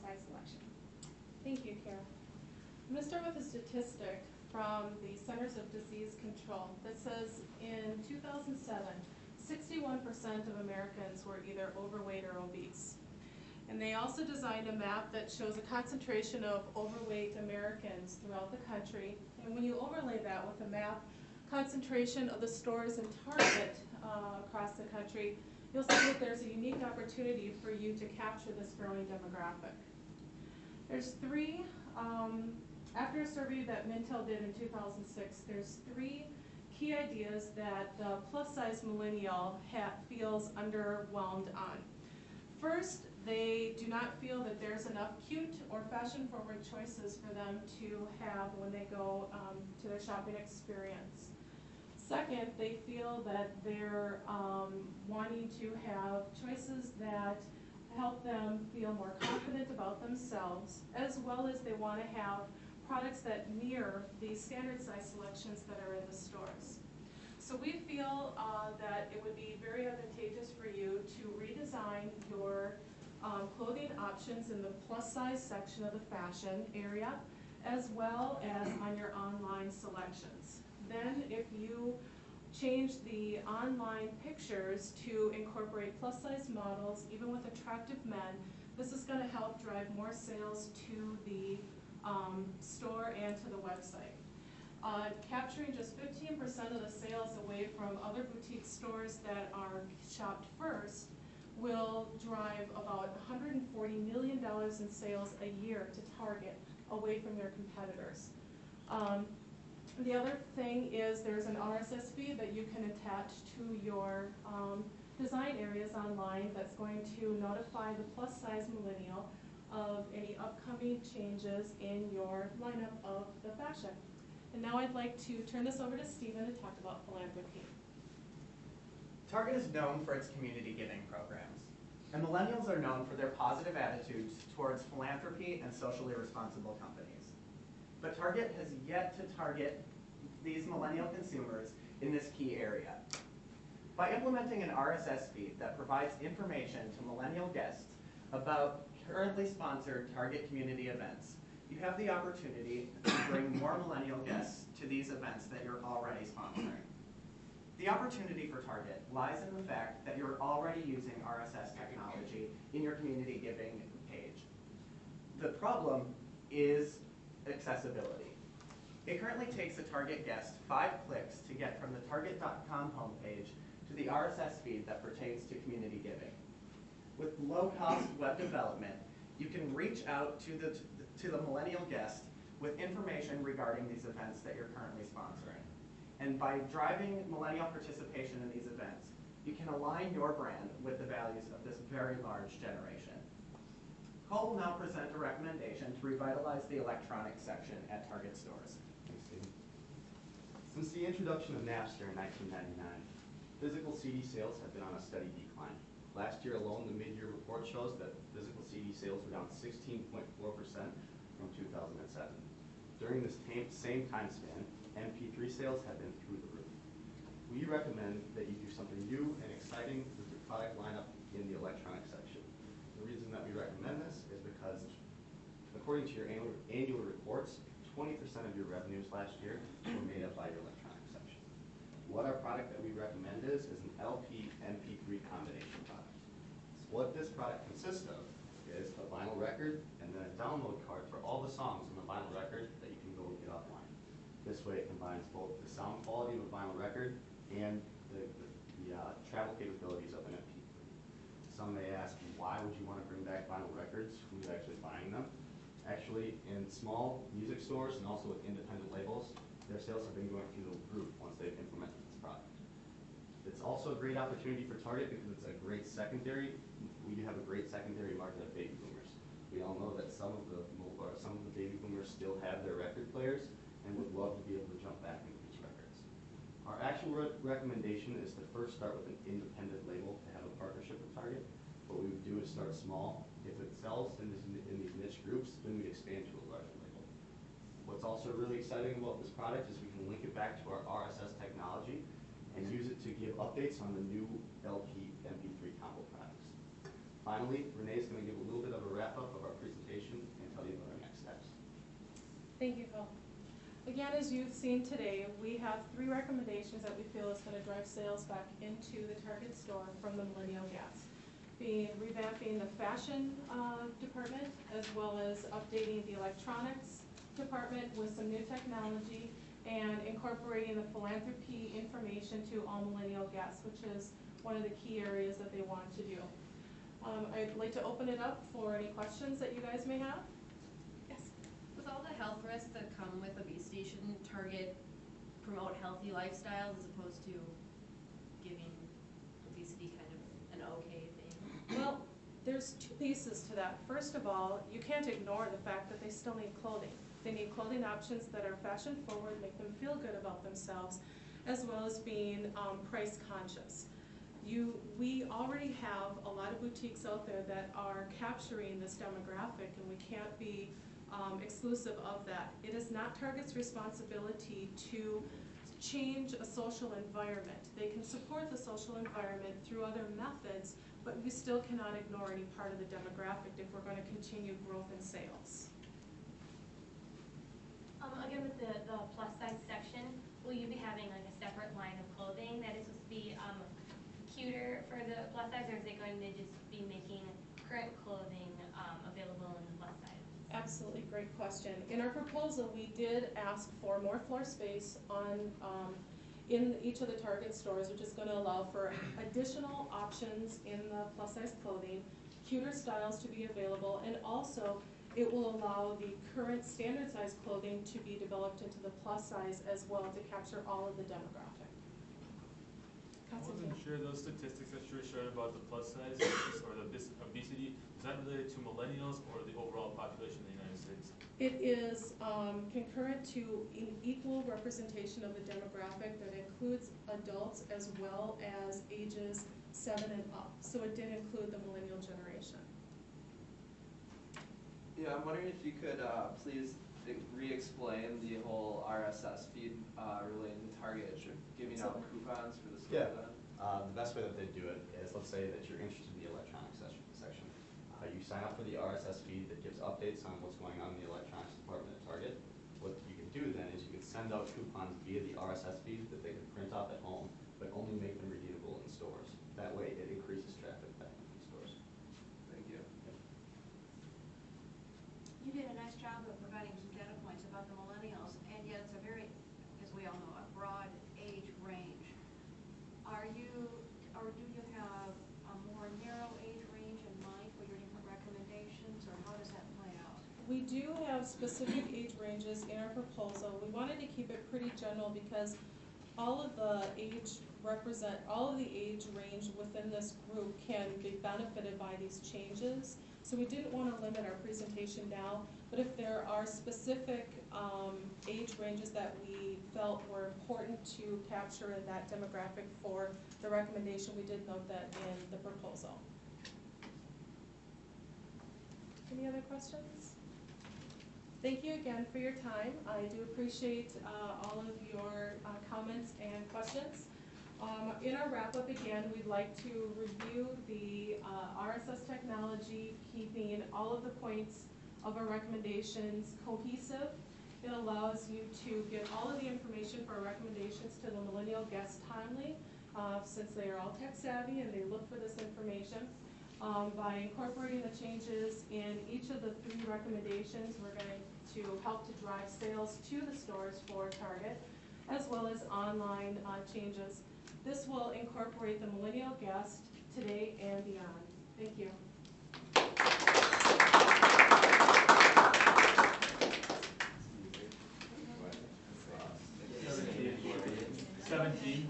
size selection. Thank you, Kara. I'm going to start with a statistic from the Centers of Disease Control that says in 2007, 61% of Americans were either overweight or obese. And they also designed a map that shows a concentration of overweight Americans throughout the country. And when you overlay that with a map concentration of the stores in Target across the country, you'll see that there's a unique opportunity for you to capture this growing demographic. There's three, after a survey that Mintel did in 2006, there's three key ideas that the plus-size millennial feels underwhelmed on. First, they do not feel that there's enough cute or fashion-forward choices for them to have when they go to their shopping experience. Second, they feel that they're wanting to have choices that help them feel more confident about themselves, as well as they want to have products that mirror the standard size selections that are in the stores. So we feel that it would be very advantageous for you to redesign your clothing options in the plus size section of the fashion area, as well as on your online selections. Then if you change the online pictures to incorporate plus size models, even with attractive men, this is going to help drive more sales to the store and to the website. Capturing just 15% of the sales away from other boutique stores that are shopped first will drive about $140 million in sales a year to Target away from your competitors. The other thing is there's an RSS feed that you can attach to your design areas online that's going to notify the plus size millennial of any upcoming changes in your lineup of the fashion. And now I'd like to turn this over to Stephen to talk about philanthropy. Target is known for its community giving programs, and millennials are known for their positive attitudes towards philanthropy and socially responsible companies. But Target has yet to target these millennial consumers in this key area. By implementing an RSS feed that provides information to millennial guests about currently sponsored Target community events, you have the opportunity to bring more millennial guests to these events that you're already sponsoring. The opportunity for Target lies in the fact that you're already using RSS technology in your community giving page. The problem is accessibility. It currently takes a Target guest 5 clicks to get from the Target.com homepage to the RSS feed that pertains to community giving. With low-cost web development, you can reach out to the millennial guest with information regarding these events that you're currently sponsoring. And by driving millennial participation in these events, you can align your brand with the values of this very large generation. Cole will now present a recommendation to revitalize the electronics section at Target stores. Thanks, Steve. Since the introduction of Napster in 1999, physical CD sales have been on a steady decline. Last year alone, the mid-year report shows that physical CD sales were down 16.4% from 2007. During this same time span, MP3 sales have been through the roof. We recommend that you do something new and exciting with your product lineup in the electronics section. The reason that we recommend this is because, according to your annual reports, 20% of your revenues last year were made up by your electronics section. What our product that we recommend is an LP MP3 combination product. So what this product consists of is a vinyl record and then a download card for all the songs on the vinyl record that you can go get offline. This way it combines both the sound quality of a vinyl record and the travel capabilities of an MP3. Some may ask, why would you want to bring back vinyl records? Who's actually buying them? Actually, in small music stores and also with independent labels, their sales have been going through the roof once they've implemented this product. It's also a great opportunity for Target because it's a great secondary. We have a great secondary market of baby boomers. We all know that some of the baby boomers still have their record players and would love to be able to jump back into these records. Our actual recommendation is to first start with an independent label to have a partnership with Target. What we would do is start small. If it sells in these niche groups, then we'd expand to a larger label. What's also really exciting about this product is we can link it back to our RSS technology and use it to give updates on the new LP MP3 combo products. Finally, Renee is going to give a little bit of a wrap-up of our presentation Thank you, Phil. Again, as you've seen today, we have 3 recommendations that we feel is going to drive sales back into the Target store from the Millennial guests. Being revamping the fashion department, as well as updating the electronics department with some new technology, and incorporating the philanthropy information to all Millennial guests, which is one of the key areas that they want to do. I'd like to open it up for any questions that you guys may have. Yes. With all the health risks that come with obesity, shouldn't Target promote healthy lifestyles as opposed to giving obesity kind of an okay thing? Well, there's 2 pieces to that. First of all, you can't ignore the fact that they still need clothing. They need clothing options that are fashion forward, make them feel good about themselves, as well as being price conscious. We already have a lot of boutiques out there that are capturing this demographic, and we can't be exclusive of that. It is not Target's responsibility to change a social environment. They can support the social environment through other methods, but we still cannot ignore any part of the demographic if we're going to continue growth in sales. Again, with the plus size section, will you be having like a separate line of clothing that is supposed to be cuter for the plus size, or is it going to just be making current clothing available in the plus size? Absolutely, great question. In our proposal, we did ask for more floor space in each of the Target stores, which is going to allow for additional options in the plus size clothing, cuter styles to be available, and also it will allow the current standard size clothing to be developed into the plus size as well to capture all of the demographic. I wasn't sure those statistics that you were sharing about the plus size or the obesity, is that related to millennials or the overall population in the United States? It is concurrent to an equal representation of the demographic that includes adults as well as ages 7 and up. So it did include the millennial generation. Yeah, I'm wondering if you could please re-explain the whole RSS feed related to Target giving out coupons for the store. Yeah. The best way that they do it is, let's say that you're interested in the electronics section. You sign up for the RSS feed that gives updates on what's going on in the electronics department at Target. What you can do then is you can send out coupons via the RSS feed that they can print off at home, but only make them redeemable in stores. That way it increases traffic back into the stores. Thank you. You did a nice job of providing some data points about the millennials, and yet it's a very, as we all know, a broad age range. Are you, or do you have a more narrow age range in mind for your different recommendations, or how does that play out? We do have specific age ranges in our proposal. We wanted to keep it pretty general because all of the age range within this group can be benefited by these changes. So we didn't want to limit our presentation now, but if there are specific age ranges that we felt were important to capture in that demographic for the recommendation, we did note that in the proposal. Any other questions? Thank you again for your time. I do appreciate all of your comments and questions. In our wrap-up, again, we'd like to review the RSS technology, keeping all of the points of our recommendations cohesive. It allows you to get all of the information for our recommendations to the millennial guests timely, since they are all tech savvy and they look for this information. By incorporating the changes in each of the 3 recommendations, we're going to help to drive sales to the stores for Target, as well as online changes. This will incorporate the millennial guest today and beyond. Thank you. 17.